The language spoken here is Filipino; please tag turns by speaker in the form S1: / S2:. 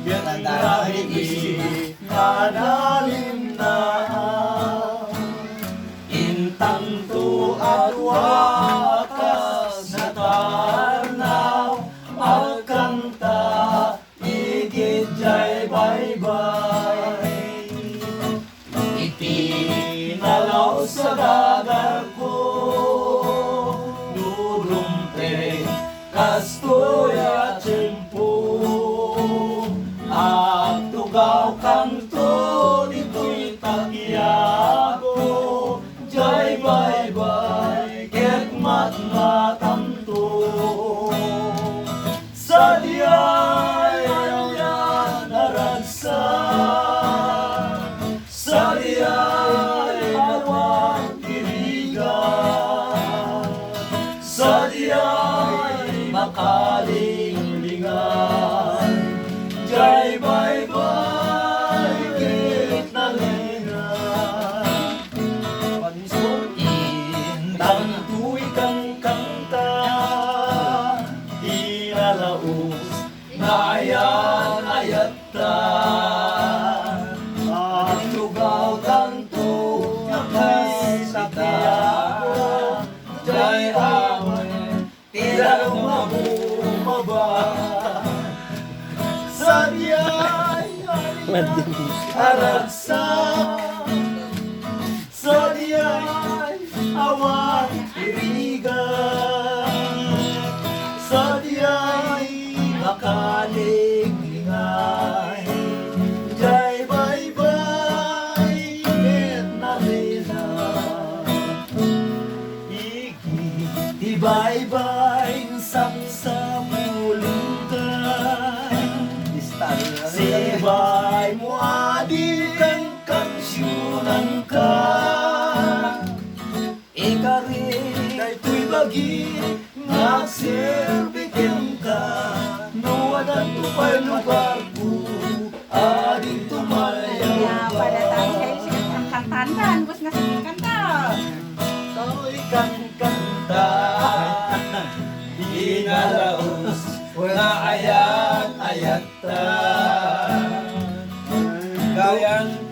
S1: Yagdaraigi Manalim na Intanto at wakas na tarnaw Agkanta igidjay baybay Itinalaw sa dagar ko Durumpe kastoy at tiyempo Agtugaw kanto dito'y takyago Jay baybay ket matmatanto Sa diyay alyan naragsan Sa diyay awang irigan Sa diyay makalinglingan Jay baybay ket nalingan Indang tuwi kang kanta Inalaos na ayat ta Ang lugaw tanto Nakay sa tiyago Jay amoy Tira lumabumaba Sa diyay aragsan Sa diyay awang irigan Sa diyay makalinglingan Jay baybay ket nalina Igi baybay sang sa mulungkan Sibay mo adi kang kansyunan ka Ikari daytoy bagi nagserbikin ka Nuwadan tupay lugar ko ading tumayaw
S2: Ya,
S1: ka
S2: pada tayo siya ang kantahan, bus na sige kanta.
S1: Tao'y kang kanta Inalaos na ayat-ayat ta Gayang